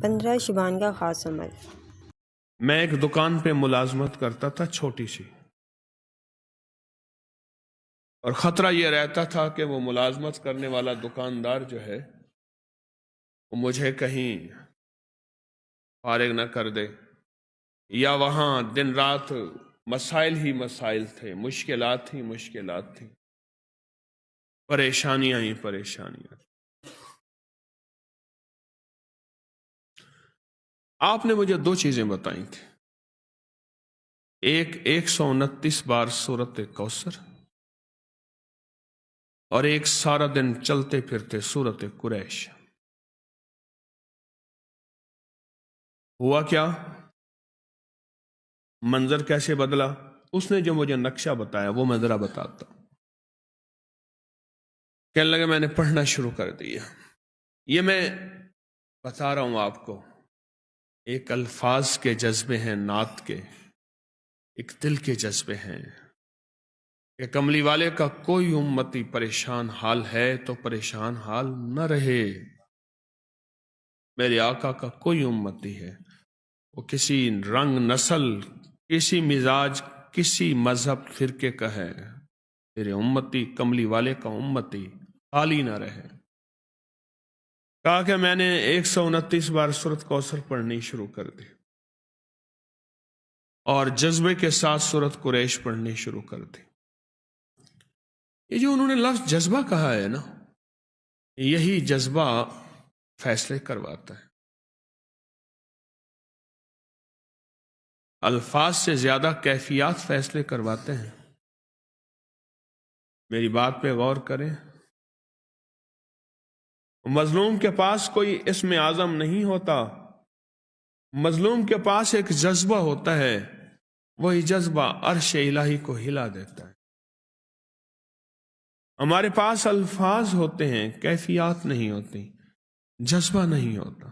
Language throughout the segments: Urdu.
15 شبان کا خاص عمل۔ میں ایک دکان پہ ملازمت کرتا تھا، چھوٹی سی، اور خطرہ یہ رہتا تھا کہ وہ ملازمت کرنے والا دکاندار جو ہے وہ مجھے کہیں فارغ نہ کر دے، یا وہاں دن رات مسائل ہی مسائل تھے، مشکلات ہی مشکلات تھیں، پریشانیاں ہی پریشانیاں۔ آپ نے مجھے دو چیزیں بتائی تھیں، ایک 129 بار سورت کوثر، اور ایک سارا دن چلتے پھرتے سورت قریش۔ ہوا کیا؟ منظر کیسے بدلا؟ اس نے جو مجھے نقشہ بتایا وہ میں ذرا بتاتا ہوں۔ کہنے لگے میں نے پڑھنا شروع کر دیا۔ یہ میں بتا رہا ہوں آپ کو، ایک الفاظ کے جذبے ہیں، نعت کے، ایک دل کے جذبے ہیں کہ کملی والے کا کوئی امتی پریشان حال ہے تو پریشان حال نہ رہے۔ میرے آقا کا کوئی امتی ہے، وہ کسی رنگ، نسل، کسی مزاج، کسی مذہب فرقے کا ہے، میرے امتی، کملی والے کا امتی خالی نہ رہے۔ کہا کہ میں نے 129 بار سورت کوثر پڑھنی شروع کر دی، اور جذبے کے ساتھ سورت قریش پڑھنی شروع کر دی۔ یہ جو انہوں نے لفظ جذبہ کہا ہے نا، یہی جذبہ فیصلے کرواتا ہے۔ الفاظ سے زیادہ کیفیات فیصلے کرواتے ہیں۔ میری بات پہ غور کریں، مظلوم کے پاس کوئی اسم اعظم نہیں ہوتا، مظلوم کے پاس ایک جذبہ ہوتا ہے، وہی جذبہ عرش الہی کو ہلا دیتا ہے۔ ہمارے پاس الفاظ ہوتے ہیں، کیفیات نہیں ہوتی، جذبہ نہیں ہوتا،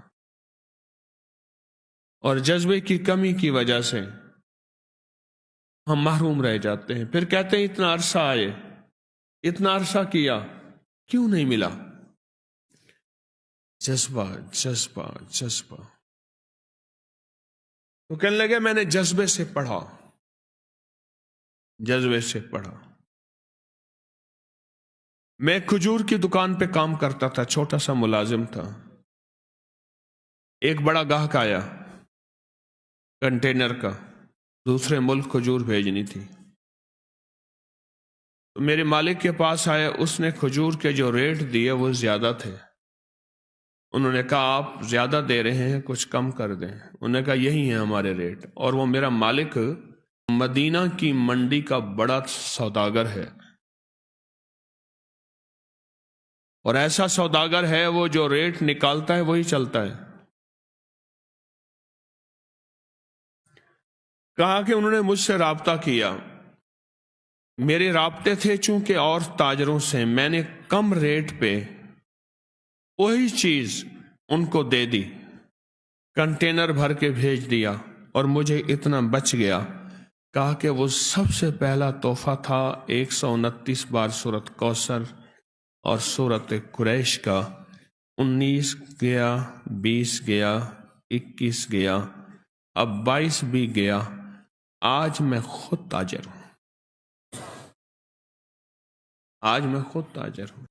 اور جذبے کی کمی کی وجہ سے ہم محروم رہ جاتے ہیں۔ پھر کہتے ہیں اتنا عرصہ آئے، اتنا عرصہ کیا، کیوں نہیں ملا؟ جذبہ جذبہ جذبہ۔ تو کہنے لگے میں نے جذبے سے پڑھا، جذبے سے پڑھا۔ میں کھجور کی دکان پہ کام کرتا تھا، چھوٹا سا ملازم تھا۔ ایک بڑا گاہک آیا کنٹینر کا، دوسرے ملک کھجور بھیجنی تھی، تو میرے مالک کے پاس آیا، اس نے کھجور کے جو ریٹ دیے وہ زیادہ تھے۔ انہوں نے کہا آپ زیادہ دے رہے ہیں، کچھ کم کر دیں۔ انہوں نے کہا یہی ہیں ہمارے ریٹ، اور وہ میرا مالک مدینہ کی منڈی کا بڑا سوداگر ہے، اور ایسا سوداگر ہے وہ جو ریٹ نکالتا ہے وہی چلتا ہے۔ کہا کہ انہوں نے مجھ سے رابطہ کیا، میرے رابطے تھے چونکہ اور تاجروں سے، میں نے کم ریٹ پہ وہی چیز ان کو دے دی، کنٹینر بھر کے بھیج دیا، اور مجھے اتنا بچ گیا۔ کہا کہ وہ سب سے پہلا تحفہ تھا 129 بار سورت کوثر اور سورت قریش کا۔ 19 گیا، 20 گیا، 21 گیا، اب 22 بھی گیا۔ آج میں خود تاجر ہوں، آج میں خود تاجر ہوں۔